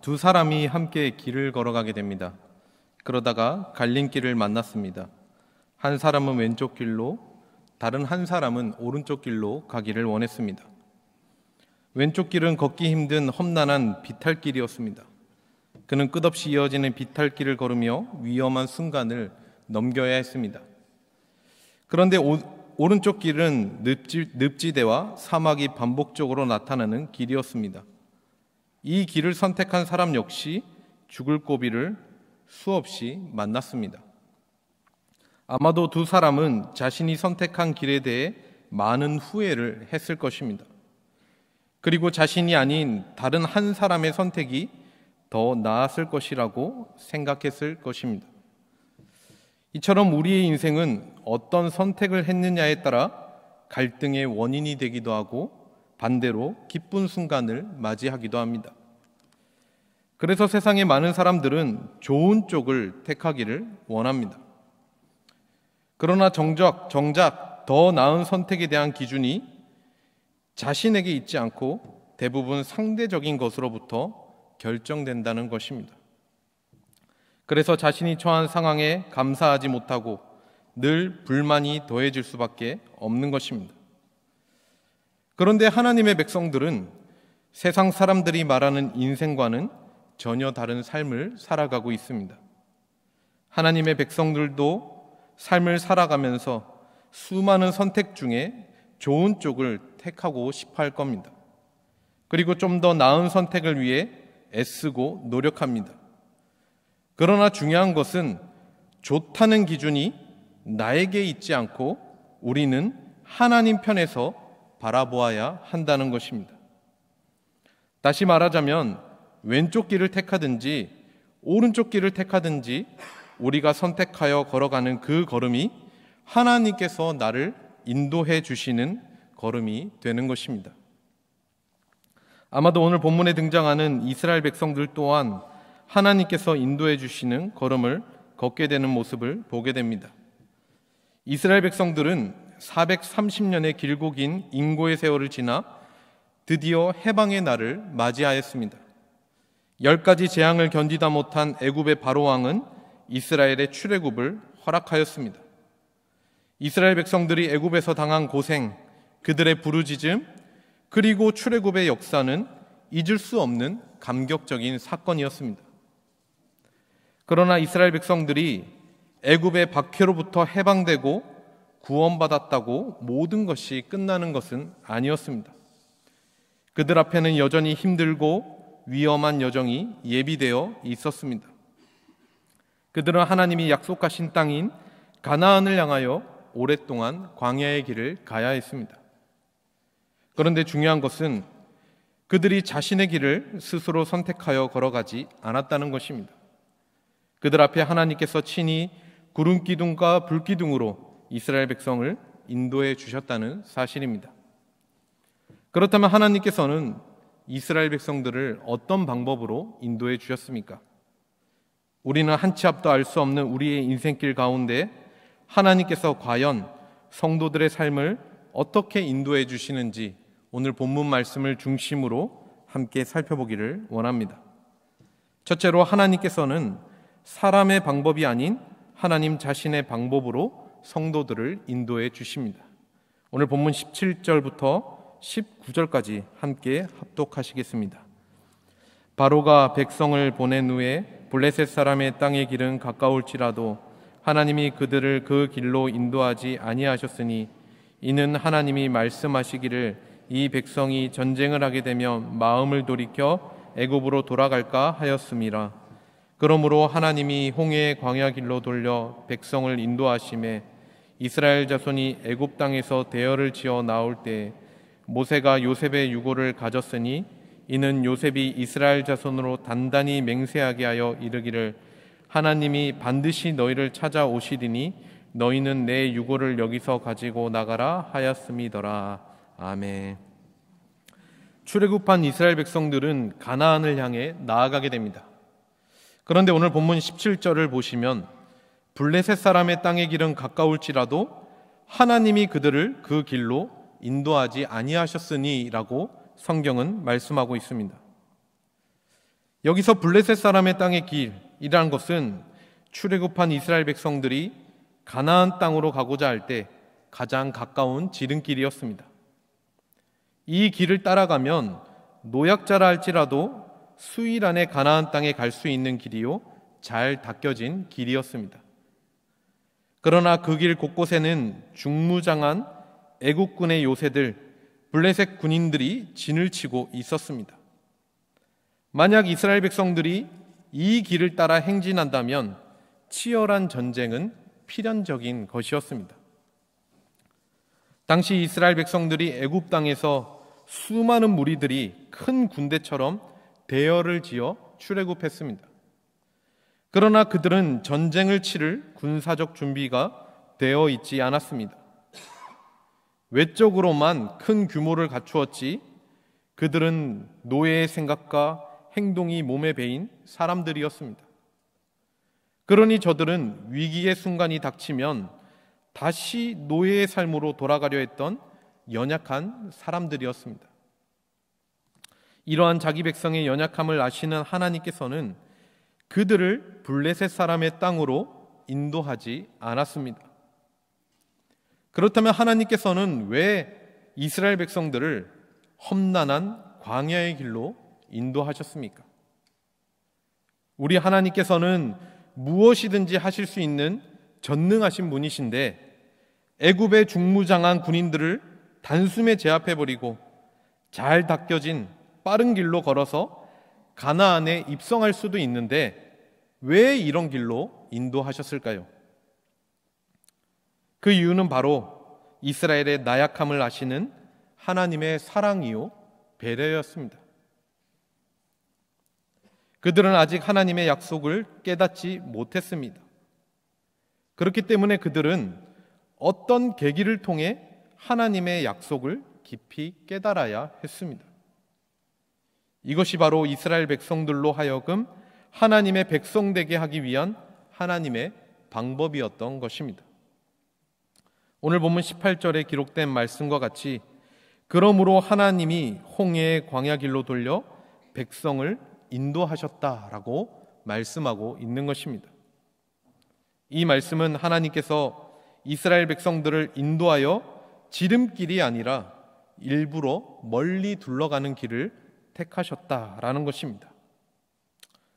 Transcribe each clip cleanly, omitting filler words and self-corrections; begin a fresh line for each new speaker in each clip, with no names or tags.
두 사람이 함께 길을 걸어가게 됩니다. 그러다가 갈림길을 만났습니다. 한 사람은 왼쪽 길로, 다른 한 사람은 오른쪽 길로 가기를 원했습니다. 왼쪽 길은 걷기 힘든 험난한 비탈길이었습니다. 그는 끝없이 이어지는 비탈길을 걸으며 위험한 순간을 넘겨야 했습니다. 그런데 오른쪽 길은 늪지대와 사막이 반복적으로 나타나는 길이었습니다. 이 길을 선택한 사람 역시 죽을 고비를 수없이 만났습니다. 아마도 두 사람은 자신이 선택한 길에 대해 많은 후회를 했을 것입니다. 그리고 자신이 아닌 다른 한 사람의 선택이 더 나았을 것이라고 생각했을 것입니다. 이처럼 우리의 인생은 어떤 선택을 했느냐에 따라 갈등의 원인이 되기도 하고 반대로 기쁜 순간을 맞이하기도 합니다. 그래서 세상의 많은 사람들은 좋은 쪽을 택하기를 원합니다. 그러나 정작 더 나은 선택에 대한 기준이 자신에게 있지 않고 대부분 상대적인 것으로부터 결정된다는 것입니다. 그래서 자신이 처한 상황에 감사하지 못하고 늘 불만이 더해질 수밖에 없는 것입니다. 그런데 하나님의 백성들은 세상 사람들이 말하는 인생과는 전혀 다른 삶을 살아가고 있습니다. 하나님의 백성들도 삶을 살아가면서 수많은 선택 중에 좋은 쪽을 택하고 싶어 할 겁니다. 그리고 좀 더 나은 선택을 위해 애쓰고 노력합니다. 그러나 중요한 것은 좋다는 기준이 나에게 있지 않고 우리는 하나님 편에서 바라보아야 한다는 것입니다. 다시 말하자면 왼쪽 길을 택하든지 오른쪽 길을 택하든지 우리가 선택하여 걸어가는 그 걸음이 하나님께서 나를 인도해 주시는 걸음이 되는 것입니다. 아마도 오늘 본문에 등장하는 이스라엘 백성들 또한 하나님께서 인도해 주시는 걸음을 걷게 되는 모습을 보게 됩니다. 이스라엘 백성들은 430년의 길고 긴 인고의 세월을 지나 드디어 해방의 날을 맞이하였습니다. 10가지 재앙을 견디다 못한 애굽의 바로왕은 이스라엘의 출애굽을 허락하였습니다. 이스라엘 백성들이 애굽에서 당한 고생, 그들의 부르짖음, 그리고 출애굽의 역사는 잊을 수 없는 감격적인 사건이었습니다. 그러나 이스라엘 백성들이 애굽의 박해로부터 해방되고 구원받았다고 모든 것이 끝나는 것은 아니었습니다. 그들 앞에는 여전히 힘들고 위험한 여정이 예비되어 있었습니다. 그들은 하나님이 약속하신 땅인 가나안을 향하여 오랫동안 광야의 길을 가야 했습니다. 그런데 중요한 것은 그들이 자신의 길을 스스로 선택하여 걸어가지 않았다는 것입니다. 그들 앞에 하나님께서 친히 구름 기둥과 불 기둥으로 이스라엘 백성을 인도해 주셨다는 사실입니다. 그렇다면 하나님께서는 이스라엘 백성들을 어떤 방법으로 인도해 주셨습니까? 우리는 한 치 앞도 알 수 없는 우리의 인생길 가운데 하나님께서 과연 성도들의 삶을 어떻게 인도해 주시는지 오늘 본문 말씀을 중심으로 함께 살펴보기를 원합니다. 첫째로 하나님께서는 사람의 방법이 아닌 하나님 자신의 방법으로 성도들을 인도해 주십니다. 오늘 본문 17절부터 19절까지 함께 합독하시겠습니다. 바로가 백성을 보낸 후에 블레셋 사람의 땅의 길은 가까울지라도 하나님이 그들을 그 길로 인도하지 아니하셨으니 이는 하나님이 말씀하시기를 이 백성이 전쟁을 하게 되면 마음을 돌이켜 애굽으로 돌아갈까 하였음이라. 그러므로 하나님이 홍해의 광야 길로 돌려 백성을 인도하심에 이스라엘 자손이 애굽 땅에서 대열을 지어 나올 때 모세가 요셉의 유고를 가졌으니 이는 요셉이 이스라엘 자손으로 단단히 맹세하게 하여 이르기를 하나님이 반드시 너희를 찾아오시리니 너희는 내 유고를 여기서 가지고 나가라 하였음이더라. 아멘. 출애굽한 이스라엘 백성들은 가나안을 향해 나아가게 됩니다. 그런데 오늘 본문 17절을 보시면 블레셋 사람의 땅의 길은 가까울지라도 하나님이 그들을 그 길로 인도하지 아니하셨으니 라고 성경은 말씀하고 있습니다. 여기서 블레셋 사람의 땅의 길이라는 것은 출애굽한 이스라엘 백성들이 가나안 땅으로 가고자 할 때 가장 가까운 지름길이었습니다. 이 길을 따라가면 노약자라 할지라도 수일 안에 가나안 땅에 갈 수 있는 길이요, 잘 닦여진 길이었습니다. 그러나 그 길 곳곳에는 중무장한 애국군의 요새들, 블레셋 군인들이 진을 치고 있었습니다. 만약 이스라엘 백성들이 이 길을 따라 행진한다면 치열한 전쟁은 필연적인 것이었습니다. 당시 이스라엘 백성들이 애굽 땅에서 수많은 무리들이 큰 군대처럼 대열을 지어 출애굽했습니다. 그러나 그들은 전쟁을 치를 군사적 준비가 되어 있지 않았습니다. 외적으로만 큰 규모를 갖추었지 그들은 노예의 생각과 행동이 몸에 배인 사람들이었습니다. 그러니 저들은 위기의 순간이 닥치면 다시 노예의 삶으로 돌아가려 했던 연약한 사람들이었습니다. 이러한 자기 백성의 연약함을 아시는 하나님께서는 그들을 블레셋 사람의 땅으로 인도하지 않았습니다. 그렇다면 하나님께서는 왜 이스라엘 백성들을 험난한 광야의 길로 인도하셨습니까? 우리 하나님께서는 무엇이든지 하실 수 있는 전능하신 분이신데 애굽의 중무장한 군인들을 단숨에 제압해버리고 잘 닦여진 빠른 길로 걸어서 가나안에 입성할 수도 있는데 왜 이런 길로 인도하셨을까요? 그 이유는 바로 이스라엘의 나약함을 아시는 하나님의 사랑이요 배려였습니다. 그들은 아직 하나님의 약속을 깨닫지 못했습니다. 그렇기 때문에 그들은 어떤 계기를 통해 하나님의 약속을 깊이 깨달아야 했습니다. 이것이 바로 이스라엘 백성들로 하여금 하나님의 백성 되게 하기 위한 하나님의 방법이었던 것입니다. 오늘 본문 18절에 기록된 말씀과 같이 그러므로 하나님이 홍해의 광야 길로 돌려 백성을 인도하셨다라고 말씀하고 있는 것입니다. 이 말씀은 하나님께서 이스라엘 백성들을 인도하여 지름길이 아니라 일부러 멀리 둘러가는 길을 택하셨다라는 것입니다.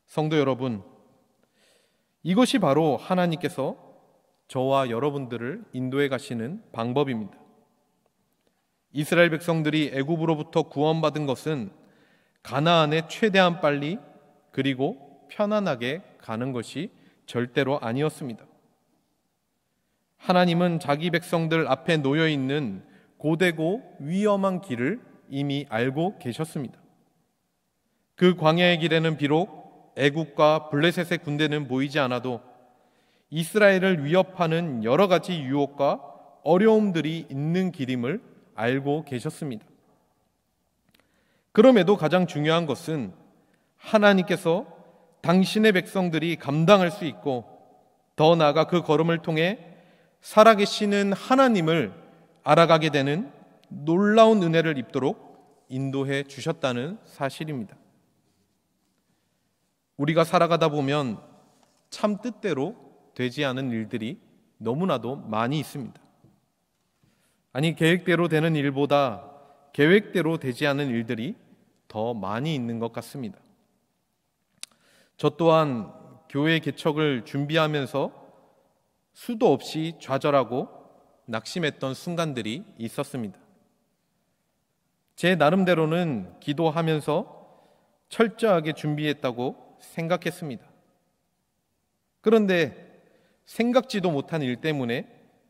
성도 여러분, 이것이 바로 하나님께서 저와 여러분들을 인도해 가시는 방법입니다. 이스라엘 백성들이 애굽으로부터 구원받은 것은 가나안에 최대한 빨리 그리고 편안하게 가는 것이 절대로 아니었습니다. 하나님은 자기 백성들 앞에 놓여 있는 고되고 위험한 길을 이미 알고 계셨습니다. 그 광야의 길에는 비록 애굽과 블레셋의 군대는 보이지 않아도 이스라엘을 위협하는 여러 가지 유혹과 어려움들이 있는 길임을 알고 계셨습니다. 그럼에도 가장 중요한 것은 하나님께서 당신의 백성들이 감당할 수 있고 더 나아가 그 걸음을 통해 살아계시는 하나님을 알아가게 되는 놀라운 은혜를 입도록 인도해 주셨다는 사실입니다. 우리가 살아가다 보면 참 뜻대로 되지 않은 일들이 너무나도 많이 있습니다. 아니, 계획대로 되는 일보다 계획대로 되지 않은 일들이 더 많이 있는 것 같습니다. 저 또한 교회 개척을 준비하면서 수도 없이 좌절하고 낙심했던 순간들이 있었습니다. 제 나름대로는 기도하면서 철저하게 준비했다고 생각했습니다. 그런데 생각지도 못한 일 때문에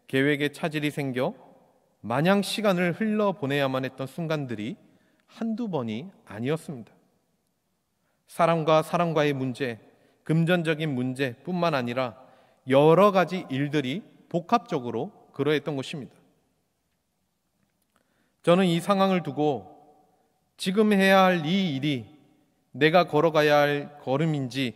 계획에 차질이 생겨 마냥 시간을 흘려보내야만 했던 순간들이 한두 번이 아니었습니다. 사람과 사람과의 문제, 금전적인 문제뿐만 아니라 여러 가지 일들이 복합적으로 그러했던 것입니다. 저는 이 상황을 두고 지금 해야 할 이 일이 내가 걸어가야 할 걸음인지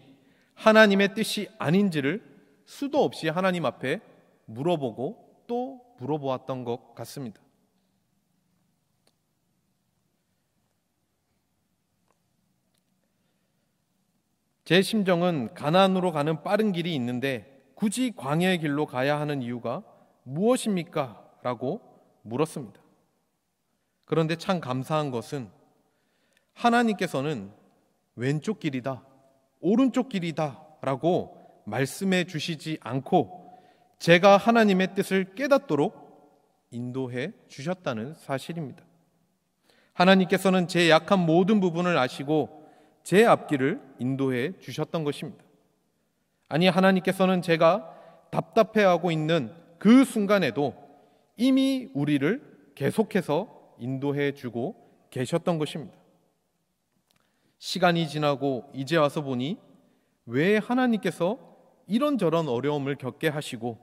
하나님의 뜻이 아닌지를 수도 없이 하나님 앞에 물어보고 또 물어보았던 것 같습니다. 제 심정은 가나안으로 가는 빠른 길이 있는데 굳이 광야의 길로 가야 하는 이유가 무엇입니까? 라고 물었습니다. 그런데 참 감사한 것은 하나님께서는 왼쪽 길이다, 오른쪽 길이다 라고 말씀해 주시지 않고 제가 하나님의 뜻을 깨닫도록 인도해 주셨다는 사실입니다. 하나님께서는 제 약한 모든 부분을 아시고 제 앞길을 인도해 주셨던 것입니다. 아니, 하나님께서는 제가 답답해하고 있는 그 순간에도 이미 우리를 계속해서 인도해 주고 계셨던 것입니다. 시간이 지나고 이제 와서 보니 왜 하나님께서 이런저런 어려움을 겪게 하시고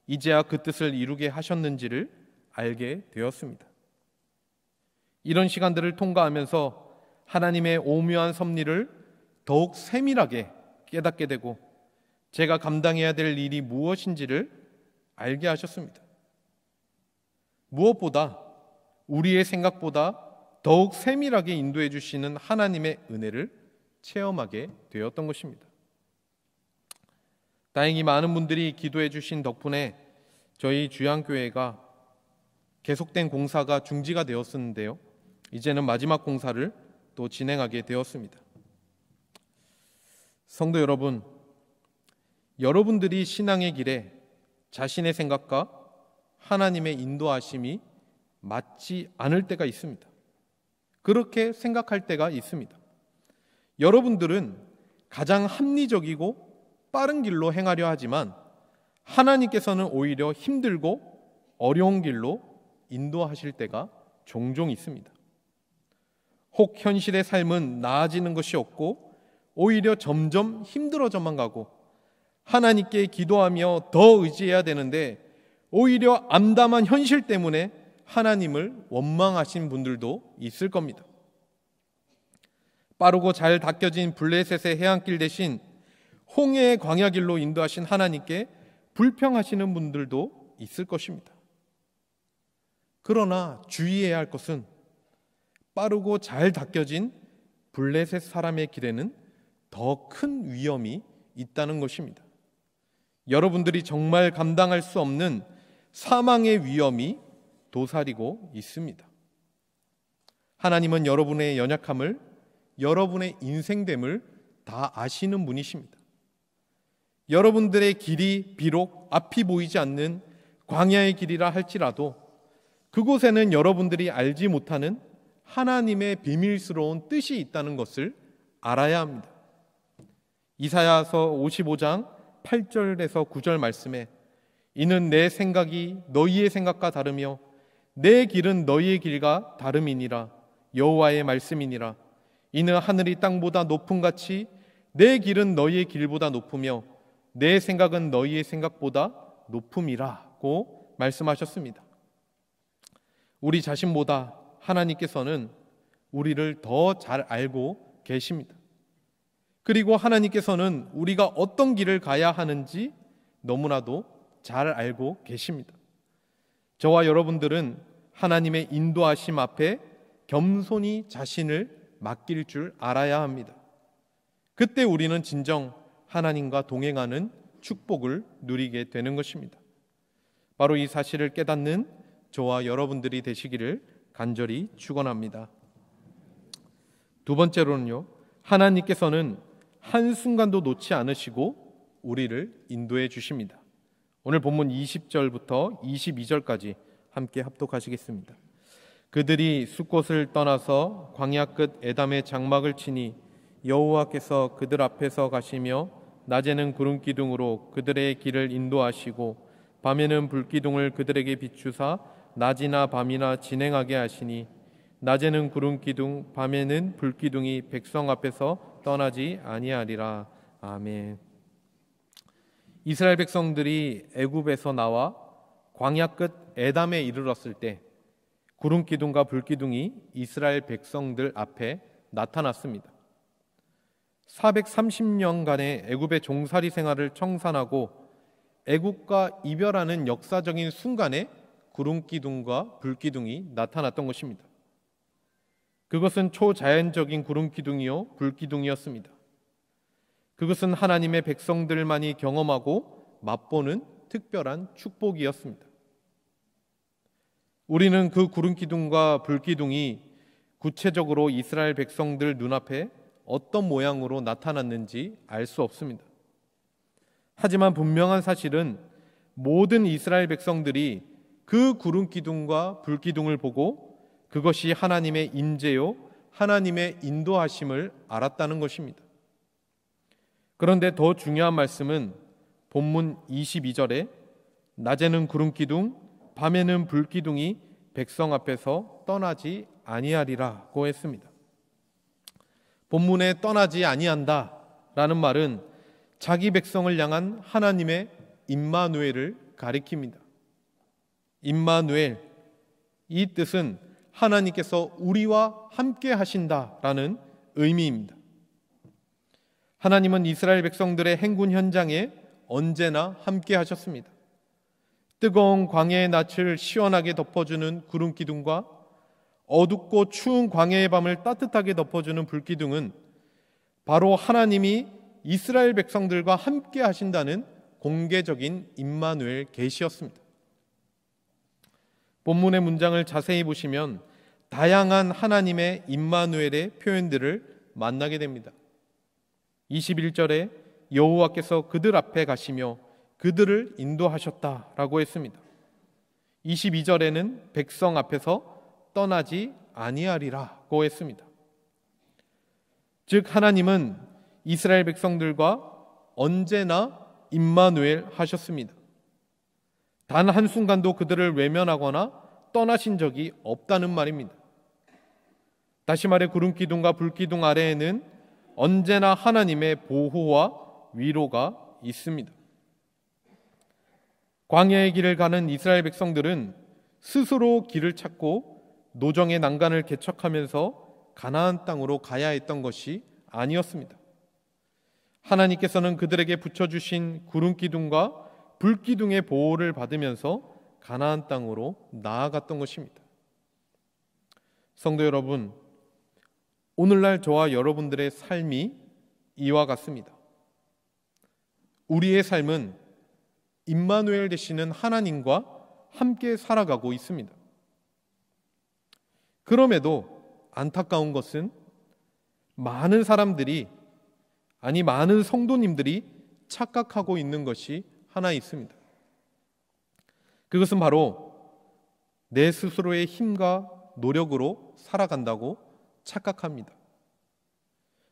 이제야 그 뜻을 이루게 하셨는지를 알게 되었습니다. 이런 시간들을 통과하면서 하나님의 오묘한 섭리를 더욱 세밀하게 깨닫게 되고 제가 감당해야 될 일이 무엇인지를 알게 하셨습니다. 무엇보다 우리의 생각보다 더욱 세밀하게 인도해 주시는 하나님의 은혜를 체험하게 되었던 것입니다. 다행히 많은 분들이 기도해 주신 덕분에 저희 주양교회가 계속된 공사가 중지가 되었었는데요, 이제는 마지막 공사를 또 진행하게 되었습니다. 성도 여러분, 여러분들이 신앙의 길에 자신의 생각과 하나님의 인도하심이 맞지 않을 때가 있습니다. 그렇게 생각할 때가 있습니다. 여러분들은 가장 합리적이고 빠른 길로 행하려 하지만 하나님께서는 오히려 힘들고 어려운 길로 인도하실 때가 종종 있습니다. 혹 현실의 삶은 나아지는 것이 없고 오히려 점점 힘들어져만 가고 하나님께 기도하며 더 의지해야 되는데 오히려 암담한 현실 때문에 하나님을 원망하신 분들도 있을 겁니다. 빠르고 잘 닦여진 블레셋의 해안길 대신 홍해의 광야길로 인도하신 하나님께 불평하시는 분들도 있을 것입니다. 그러나 주의해야 할 것은 빠르고 잘 닦여진 블레셋 사람의 길에는 더 큰 위험이 있다는 것입니다. 여러분들이 정말 감당할 수 없는 사망의 위험이 도사리고 있습니다. 하나님은 여러분의 연약함을, 여러분의 인생됨을 다 아시는 분이십니다. 여러분들의 길이 비록 앞이 보이지 않는 광야의 길이라 할지라도 그곳에는 여러분들이 알지 못하는 하나님의 비밀스러운 뜻이 있다는 것을 알아야 합니다. 이사야서 55장 8절에서 9절 말씀에 이는 내 생각이 너희의 생각과 다르며 내 길은 너희의 길과 다름이니라. 여호와의 말씀이니라. 이는 하늘이 땅보다 높음 같이 내 길은 너희의 길보다 높으며 내 생각은 너희의 생각보다 높음이라고 말씀하셨습니다. 우리 자신보다 하나님께서는 우리를 더 잘 알고 계십니다. 그리고 하나님께서는 우리가 어떤 길을 가야 하는지 너무나도 잘 알고 계십니다. 저와 여러분들은 하나님의 인도하심 앞에 겸손히 자신을 맡길 줄 알아야 합니다. 그때 우리는 진정 하나님과 동행하는 축복을 누리게 되는 것입니다. 바로 이 사실을 깨닫는 저와 여러분들이 되시기를 간절히 축원합니다. 두 번째로는요, 하나님께서는 한순간도 놓지 않으시고 우리를 인도해 주십니다. 오늘 본문 20절부터 22절까지 함께 합독하시겠습니다. 그들이 숫곳을 떠나서 광야 끝 에담의 장막을 치니 여호와께서 그들 앞에서 가시며 낮에는 구름 기둥으로 그들의 길을 인도하시고 밤에는 불기둥을 그들에게 비추사 낮이나 밤이나 진행하게 하시니 낮에는 구름 기둥 밤에는 불기둥이 백성 앞에서 떠나지 아니하리라. 아멘. 이스라엘 백성들이 애굽에서 나와 광야 끝 에담에 이르렀을 때 구름 기둥과 불기둥이 이스라엘 백성들 앞에 나타났습니다. 430년간의 애굽의 종살이 생활을 청산하고 애굽과 이별하는 역사적인 순간에 구름 기둥과 불기둥이 나타났던 것입니다. 그것은 초자연적인 구름 기둥이요 불기둥이었습니다. 그것은 하나님의 백성들만이 경험하고 맛보는 특별한 축복이었습니다. 우리는 그 구름 기둥과 불 기둥이 구체적으로 이스라엘 백성들 눈앞에 어떤 모양으로 나타났는지 알 수 없습니다. 하지만 분명한 사실은 모든 이스라엘 백성들이 그 구름 기둥과 불 기둥을 보고 그것이 하나님의 임재요 하나님의 인도하심을 알았다는 것입니다. 그런데 더 중요한 말씀은 본문 22절에 낮에는 구름 기둥, 밤에는 불 기둥이 백성 앞에서 떠나지 아니하리라고 했습니다. 본문에 떠나지 아니한다 라는 말은 자기 백성을 향한 하나님의 임마누엘을 가리킵니다. 임마누엘, 이 뜻은 하나님께서 우리와 함께 하신다라는 의미입니다. 하나님은 이스라엘 백성들의 행군 현장에 언제나 함께 하셨습니다. 뜨거운 광야의 낯을 시원하게 덮어주는 구름 기둥과 어둡고 추운 광야의 밤을 따뜻하게 덮어주는 불 기둥은 바로 하나님이 이스라엘 백성들과 함께 하신다는 공개적인 임마누엘 계시였습니다. 본문의 문장을 자세히 보시면 다양한 하나님의 임마누엘의 표현들을 만나게 됩니다. 21절에 여호와께서 그들 앞에 가시며 그들을 인도하셨다라고 했습니다. 22절에는 백성 앞에서 떠나지 아니하리라고 했습니다. 즉 하나님은 이스라엘 백성들과 언제나 임마누엘 하셨습니다. 단 한순간도 그들을 외면하거나 떠나신 적이 없다는 말입니다. 다시 말해 구름 기둥과 불 기둥 아래에는 언제나 하나님의 보호와 위로가 있습니다. 광야의 길을 가는 이스라엘 백성들은 스스로 길을 찾고 노정의 난간을 개척하면서 가나안 땅으로 가야 했던 것이 아니었습니다. 하나님께서는 그들에게 붙여주신 구름 기둥과 불 기둥의 보호를 받으면서 가나안 땅으로 나아갔던 것입니다. 성도 여러분, 오늘날 저와 여러분들의 삶이 이와 같습니다. 우리의 삶은 임마누엘 되시는 하나님과 함께 살아가고 있습니다. 그럼에도 안타까운 것은 많은 사람들이, 아니 많은 성도님들이 착각하고 있는 것이 하나 있습니다. 그것은 바로 내 스스로의 힘과 노력으로 살아간다고 착각합니다.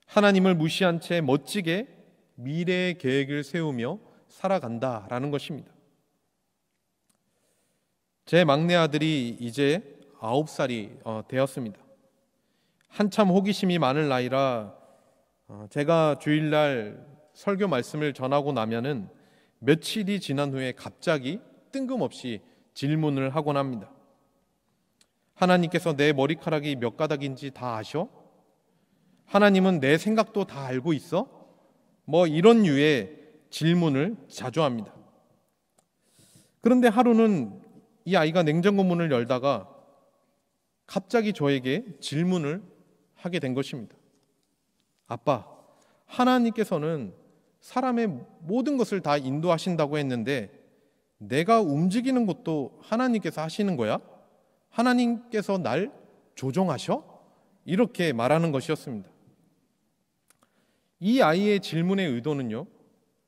하나님을 무시한 채 멋지게 미래의 계획을 세우며 살아간다라는 것입니다. 제 막내 아들이 이제 9살이 되었습니다. 한참 호기심이 많을 나이라 제가 주일날 설교 말씀을 전하고 나면은 며칠이 지난 후에 갑자기 뜬금없이 질문을 하곤 합니다. 하나님께서 내 머리카락이 몇 가닥인지 다 아셔? 하나님은 내 생각도 다 알고 있어? 뭐 이런 류의 질문을 자주 합니다. 그런데 하루는 이 아이가 냉장고 문을 열다가 갑자기 저에게 질문을 하게 된 것입니다. 아빠, 하나님께서는 사람의 모든 것을 다 인도하신다고 했는데 내가 움직이는 것도 하나님께서 하시는 거야? 하나님께서 날 조종하셔? 이렇게 말하는 것이었습니다. 이 아이의 질문의 의도는요,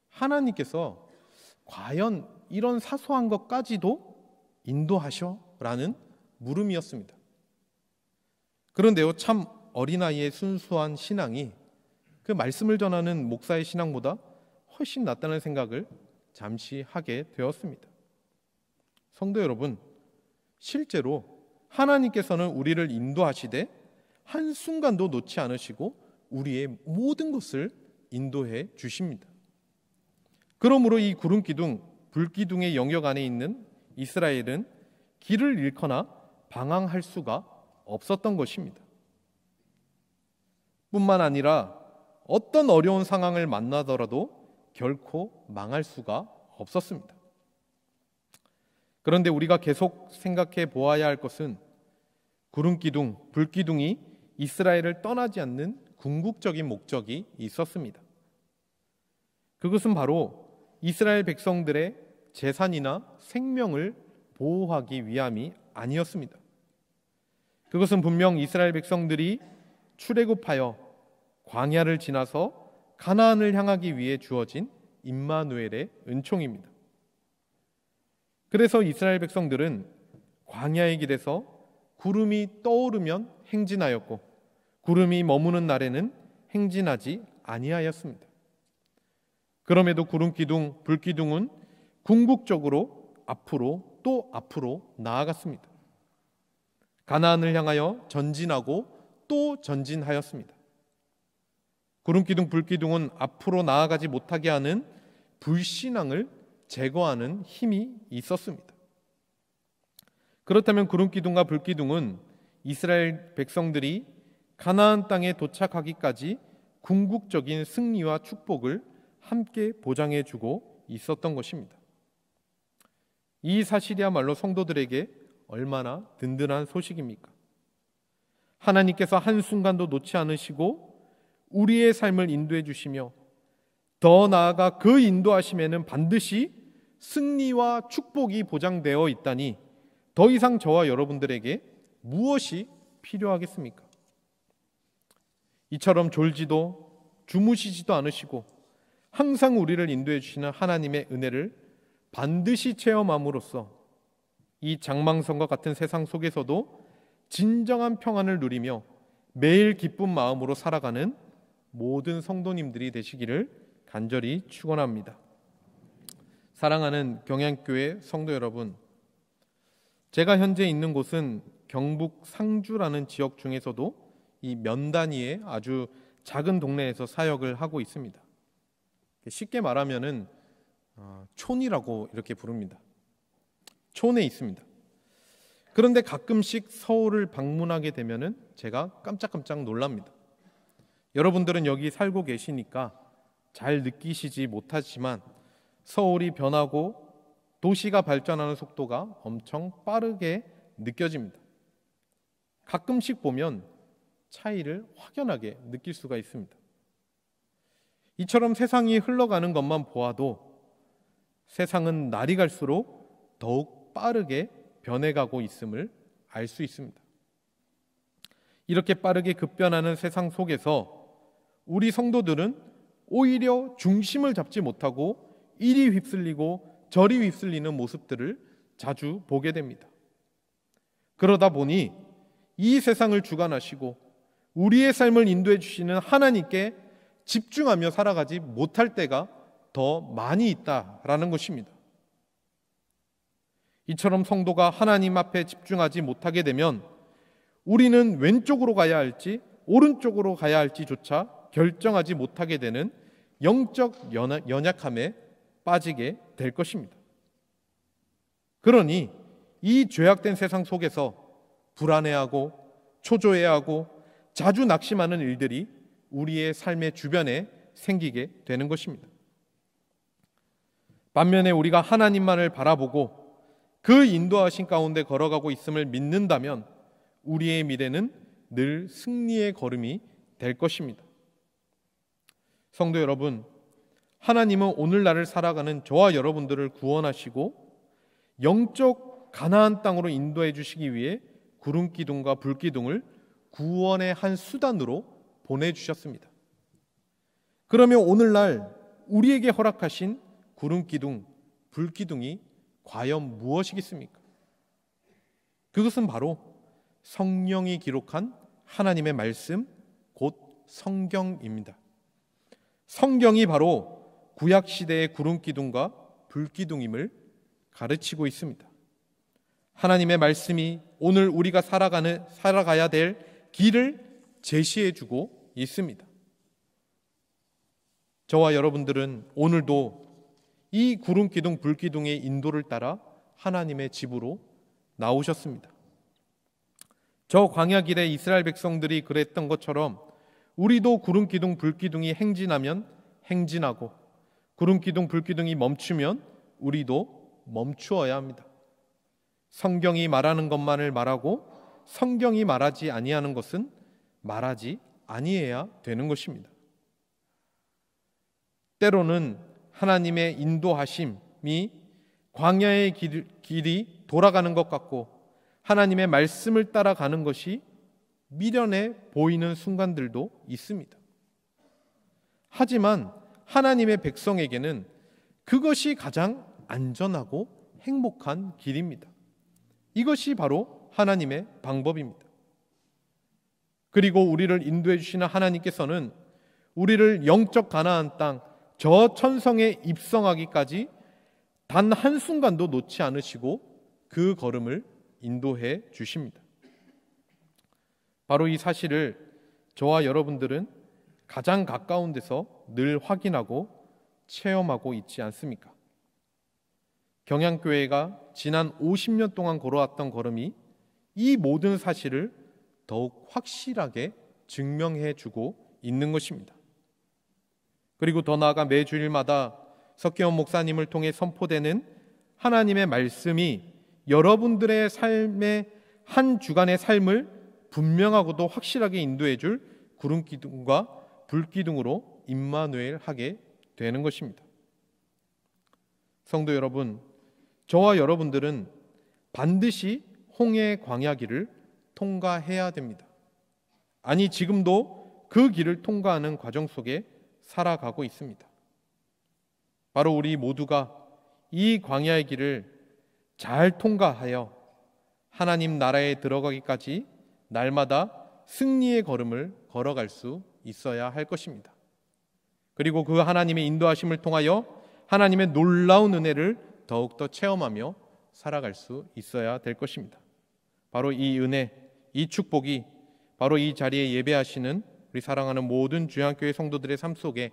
하나님께서 과연 이런 사소한 것까지도 인도하셔? 라는 물음이었습니다. 그런데요, 참 어린아이의 순수한 신앙이 그 말씀을 전하는 목사의 신앙보다 훨씬 낫다는 생각을 잠시 하게 되었습니다. 성도 여러분, 실제로 하나님께서는 우리를 인도하시되 한순간도 놓지 않으시고 우리의 모든 것을 인도해 주십니다. 그러므로 이 구름 기둥, 불 기둥의 영역 안에 있는 이스라엘은 길을 잃거나 방황할 수가 없었던 것입니다. 뿐만 아니라 어떤 어려운 상황을 만나더라도 결코 망할 수가 없었습니다. 그런데 우리가 계속 생각해 보아야 할 것은 구름 기둥, 불 기둥이 이스라엘을 떠나지 않는 궁극적인 목적이 있었습니다. 그것은 바로 이스라엘 백성들의 재산이나 생명을 보호하기 위함이 아니었습니다. 그것은 분명 이스라엘 백성들이 출애굽하여 광야를 지나서 가나안을 향하기 위해 주어진 임마누엘의 은총입니다. 그래서 이스라엘 백성들은 광야의 길에서 구름이 떠오르면 행진하였고 구름이 머무는 날에는 행진하지 아니하였습니다. 그럼에도 구름기둥, 불기둥은 궁극적으로 앞으로 또 앞으로 나아갔습니다. 가나안을 향하여 전진하고 또 전진하였습니다. 구름기둥, 불기둥은 앞으로 나아가지 못하게 하는 불신앙을 제거하는 힘이 있었습니다. 그렇다면 구름기둥과 불기둥은 이스라엘 백성들이 가나안 땅에 도착하기까지 궁극적인 승리와 축복을 함께 보장해주고 있었던 것입니다. 이 사실이야말로 성도들에게 얼마나 든든한 소식입니까? 하나님께서 한순간도 놓지 않으시고 우리의 삶을 인도해 주시며 더 나아가 그 인도하심에는 반드시 승리와 축복이 보장되어 있다니 더 이상 저와 여러분들에게 무엇이 필요하겠습니까? 이처럼 졸지도 주무시지도 않으시고 항상 우리를 인도해 주시는 하나님의 은혜를 반드시 체험함으로써 이 장망성과 같은 세상 속에서도 진정한 평안을 누리며 매일 기쁜 마음으로 살아가는 모든 성도님들이 되시기를 간절히 축원합니다. 사랑하는 경양교회 성도 여러분, 제가 현재 있는 곳은 경북 상주라는 지역 중에서도 이 면 단위의 아주 작은 동네에서 사역을 하고 있습니다. 쉽게 말하면은 촌이라고 이렇게 부릅니다. 촌에 있습니다. 그런데 가끔씩 서울을 방문하게 되면은 제가 깜짝깜짝 놀랍니다. 여러분들은 여기 살고 계시니까 잘 느끼시지 못하지만 서울이 변하고 도시가 발전하는 속도가 엄청 빠르게 느껴집니다. 가끔씩 보면 차이를 확연하게 느낄 수가 있습니다. 이처럼 세상이 흘러가는 것만 보아도 세상은 날이 갈수록 더욱 빠르게 변해가고 있음을 알 수 있습니다. 이렇게 빠르게 급변하는 세상 속에서 우리 성도들은 오히려 중심을 잡지 못하고 이리 휩쓸리고 저리 휩쓸리는 모습들을 자주 보게 됩니다. 그러다 보니 이 세상을 주관하시고 우리의 삶을 인도해 주시는 하나님께 집중하며 살아가지 못할 때가 더 많이 있다라는 것입니다. 이처럼 성도가 하나님 앞에 집중하지 못하게 되면 우리는 왼쪽으로 가야 할지 오른쪽으로 가야 할지조차 결정하지 못하게 되는 영적 연약함에 빠지게 될 것입니다. 그러니 이 죄악된 세상 속에서 불안해하고 초조해하고 자주 낙심하는 일들이 우리의 삶의 주변에 생기게 되는 것입니다. 반면에 우리가 하나님만을 바라보고 그 인도하신 가운데 걸어가고 있음을 믿는다면 우리의 미래는 늘 승리의 걸음이 될 것입니다. 성도 여러분, 하나님은 오늘날을 살아가는 저와 여러분들을 구원하시고 영적 가나안 땅으로 인도해 주시기 위해 구름기둥과 불기둥을 구원의 한 수단으로 보내주셨습니다. 그러면 오늘날 우리에게 허락하신 구름기둥, 불기둥이 과연 무엇이겠습니까? 그것은 바로 성령이 기록한 하나님의 말씀, 곧 성경입니다. 성경이 바로 구약시대의 구름기둥과 불기둥임을 가르치고 있습니다. 하나님의 말씀이 오늘 우리가 살아가야 될 길을 제시해주고 있습니다. 저와 여러분들은 오늘도 이 구름기둥, 불기둥의 인도를 따라 하나님의 집으로 나오셨습니다. 저 광야길에 이스라엘 백성들이 그랬던 것처럼 우리도 구름기둥, 불기둥이 행진하면 행진하고 구름기둥, 불기둥이 멈추면 우리도 멈추어야 합니다. 성경이 말하는 것만을 말하고 성경이 말하지 아니하는 것은 말하지 아니해야 되는 것입니다. 때로는 하나님의 인도하심이 광야의 길이 돌아가는 것 같고 하나님의 말씀을 따라가는 것이 미련해 보이는 순간들도 있습니다. 하지만 하나님의 백성에게는 그것이 가장 안전하고 행복한 길입니다. 이것이 바로 하나님의 방법입니다. 그리고 우리를 인도해 주시는 하나님께서는 우리를 영적 가나안 땅 저 천성에 입성하기까지 단 한순간도 놓지 않으시고 그 걸음을 인도해 주십니다. 바로 이 사실을 저와 여러분들은 가장 가까운 데서 늘 확인하고 체험하고 있지 않습니까? 경양교회가 지난 50년 동안 걸어왔던 걸음이 이 모든 사실을 더욱 확실하게 증명해 주고 있는 것입니다. 그리고 더 나아가 매주일마다 석계원 목사님을 통해 선포되는 하나님의 말씀이 여러분들의 삶의 한 주간의 삶을 분명하고도 확실하게 인도해 줄 구름기둥과 불기둥으로 임마누엘 하게 되는 것입니다. 성도 여러분, 저와 여러분들은 반드시 홍해 광야길을 통과해야 됩니다. 아니, 지금도 그 길을 통과하는 과정 속에 살아가고 있습니다. 바로 우리 모두가 이 광야의 길을 잘 통과하여 하나님 나라에 들어가기까지 날마다 승리의 걸음을 걸어갈 수 있어야 할 것입니다. 그리고 그 하나님의 인도하심을 통하여 하나님의 놀라운 은혜를 더욱더 체험하며 살아갈 수 있어야 될 것입니다. 바로 이 은혜, 이 축복이 바로 이 자리에 예배하시는 우리 사랑하는 모든 주양교회 성도들의 삶 속에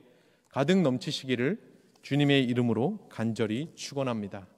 가득 넘치시기를 주님의 이름으로 간절히 축원합니다.